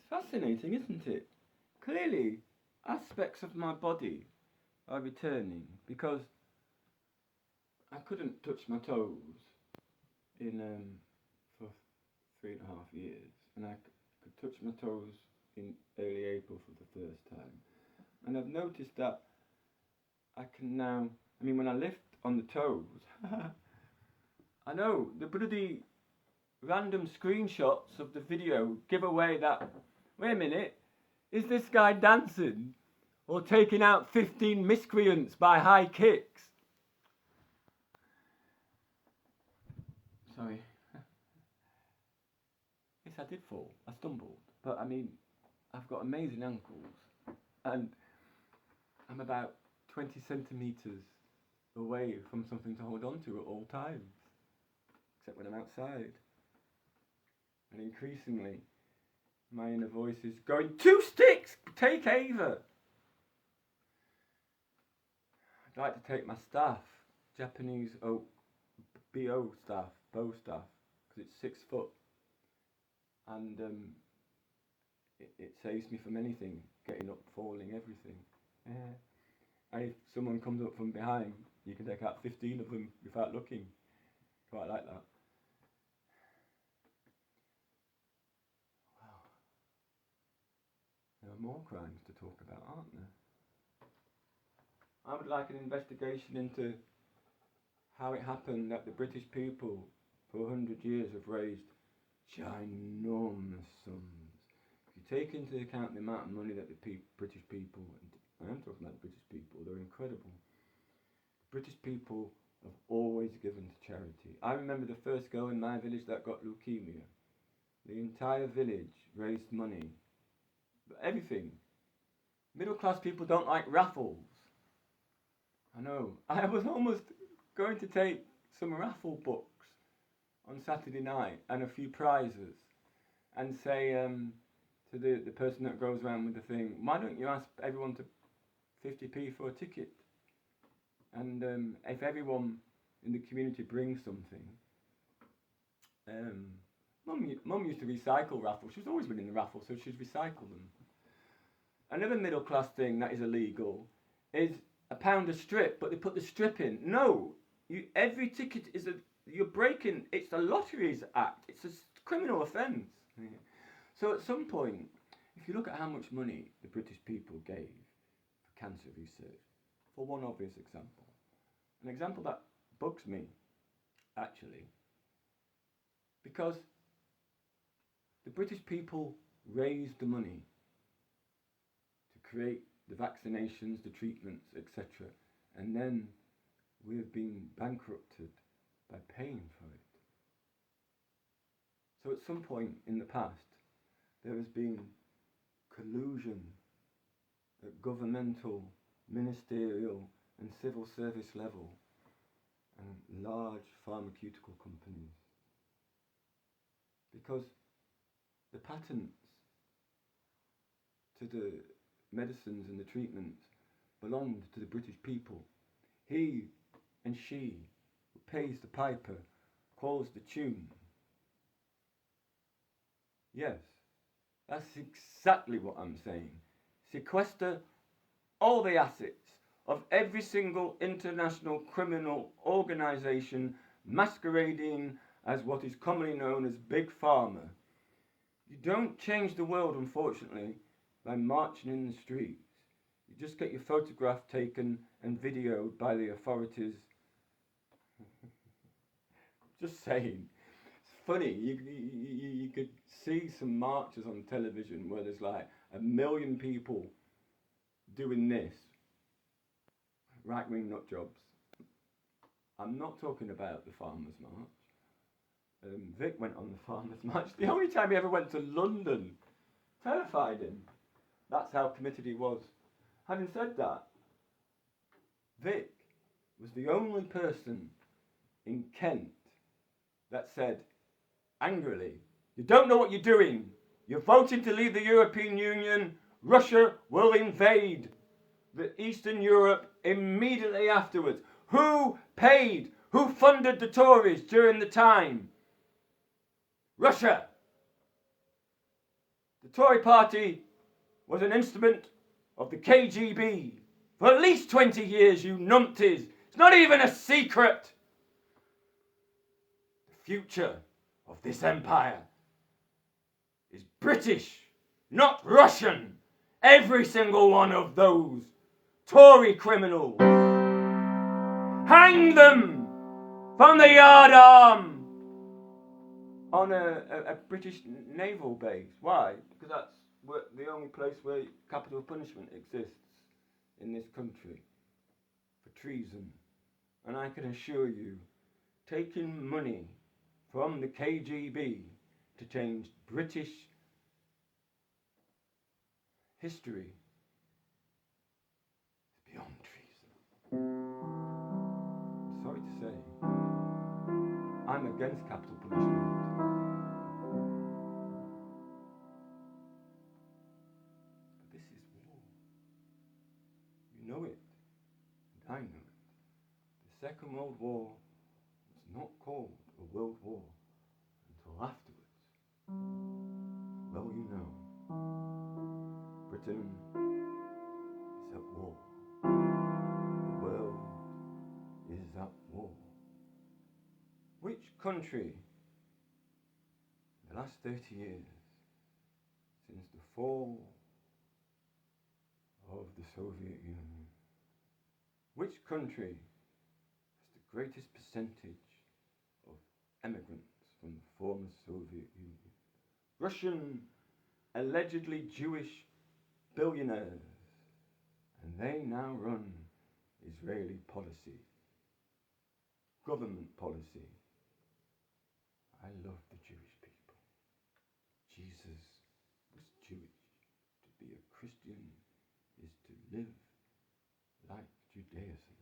fascinating, isn't it? Clearly, aspects of my body are returning because I couldn't touch my toes for 3.5 years, and I could touch my toes in early April for the first time. And I've noticed that I can now, when I lift on the toes, I know the bloody random screenshots of the video give away that, wait a minute, is this guy dancing or taking out 15 miscreants by high kicks? Sorry. Yes, I did fall. I stumbled. But I've got amazing ankles. And I'm about 20 centimetres away from something to hold on to at all times. Except when I'm outside. And increasingly, my inner voice is going, 2 sticks! Take Ava! I'd like to take my staff, Japanese BO staff, bow staff, because it's 6 foot. And it saves me from anything, getting up, falling, everything. And if someone comes up from behind, you can take out 15 of them without looking. Quite like that. Wow. There are more crimes to talk about, aren't there? I would like an investigation into how it happened that the British people for 100 years have raised ginormous sums. If you take into account the amount of money that the British people, and I am talking about the British people, they're incredible. British people have always given to charity. I remember the first girl in my village that got leukemia. The entire village raised money. Everything. Middle class people don't like raffles. I know. I was almost going to take some raffle books on Saturday night and a few prizes and say to the person that goes around with the thing, why don't you ask everyone to 50p for a ticket? And if everyone in the community brings something, Mum used to recycle raffles. She was always winning the raffle, so she'd recycle them. Another middle class thing that is illegal is £1 a strip, but they put the strip in. No, every ticket is you're breaking. It's the Lotteries Act. It's a criminal offence. So at some point, if you look at how much money the British people gave for cancer research, for one obvious example, an example that bugs me, actually, because the British people raised the money to create the vaccinations, the treatments, etc. And then we have been bankrupted by paying for it. So at some point in the past, there has been collusion at governmental, ministerial and civil service level and large pharmaceutical companies. Because the patents to the medicines and the treatments belonged to the British people. He and she who pays the piper calls the tune. Yes, that's exactly what I'm saying. Sequester all the assets of every single international criminal organisation masquerading as what is commonly known as Big Pharma. You don't change the world, unfortunately, by marching in the streets. You just get your photograph taken and videoed by the authorities. Just saying. It's funny, you could see some marches on television where there's like 1 million people doing this. Right-wing nut jobs. I'm not talking about the Farmers' March. Vic went on the Farmers' March. The only time he ever went to London. Terrified him. That's how committed he was. Having said that, Vic was the only person in Kent that said, angrily, "You don't know what you're doing. You're voting to leave the European Union. Russia will invade the Eastern Europe immediately afterwards." Who paid? Who funded the Tories during the time? Russia. The Tory party was an instrument of the KGB for at least 20 years, you numpties. It's not even a secret. The future of this empire is British, not Russian. Every single one of those Tory criminals. Hang them from the yardarm on a British naval base. Why? Because that's the only place where capital punishment exists in this country for treason. And I can assure you, taking money from the KGB to change British history is beyond treason. I'm sorry to say, I'm against capital punishment. But this is war. You know it, and I know it. The Second World War was not called a world war until afterwards. Well, you know, Britain is at war. The world is at war. Which country in the last 30 years, since the fall of the Soviet Union, which country has the greatest percentage of emigrants from the former Soviet Union? Russian, allegedly Jewish billionaires, and they now run Israeli policy, government policy. I love the Jewish people. Jesus was Jewish. To be a Christian is to live like Judaism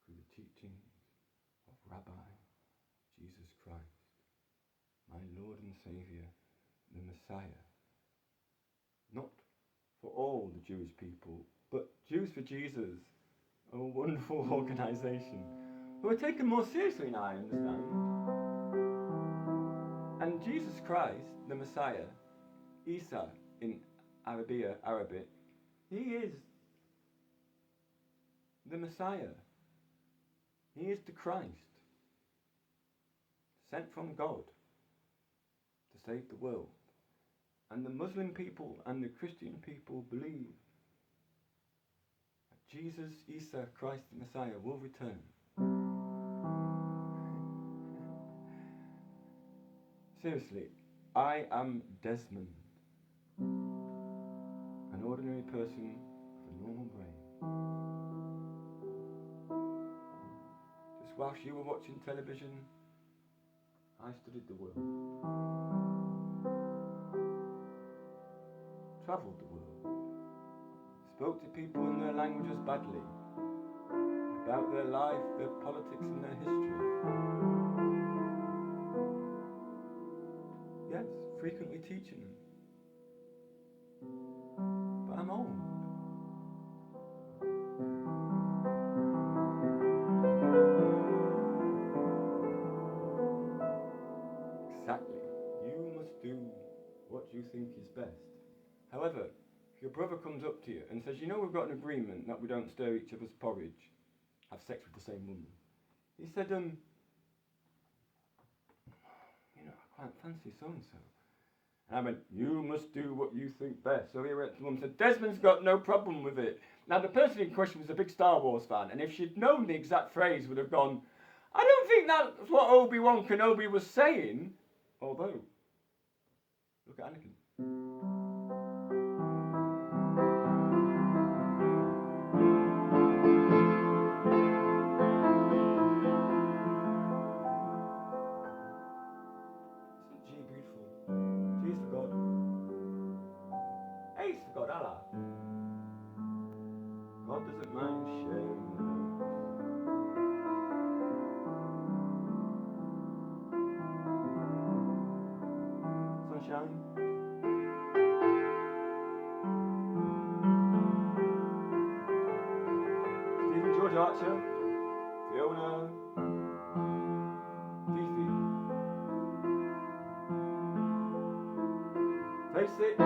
through the teachings of Rabbi Jesus Christ, my Lord and Saviour, the Messiah. Not for all the Jewish people, but Jews for Jesus, a wonderful organisation who are taken more seriously now, I understand. And Jesus Christ, the Messiah, Isa in Arabic, he is the Messiah. He is the Christ, sent from God to save the world. And the Muslim people and the Christian people believe that Jesus, Isa, Christ the Messiah, will return. Seriously, I am Desmond, an ordinary person with a normal brain. Just whilst you were watching television, I studied the world. Travelled the world. Spoke to people in their languages badly, about their life, their politics and their history. Yes, frequently teaching them. But I'm old. Exactly. You must do what you think is best. However, if your brother comes up to you and says, you know, we've got an agreement that we don't stir each other's porridge, have sex with the same woman. He said, you know, I quite fancy so-and-so. And I went, you must do what you think best. So he went to mum and said, Desmond's got no problem with it. Now, the person in question was a big Star Wars fan, and if she'd known the exact phrase, would have gone, I don't think that's what Obi-Wan Kenobi was saying. Although, look at Anakin. God, Allah. God doesn't mind sharing. Sunshine. Stephen George Archer. Fiona. Fifi. Face it.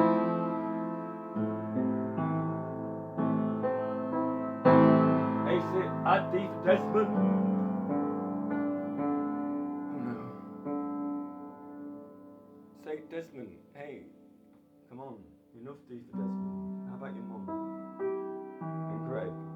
Face it. At Desmond. Oh no. Say Desmond. Hey, come on. Enough Deach Desmond. How about your mum? And Greg?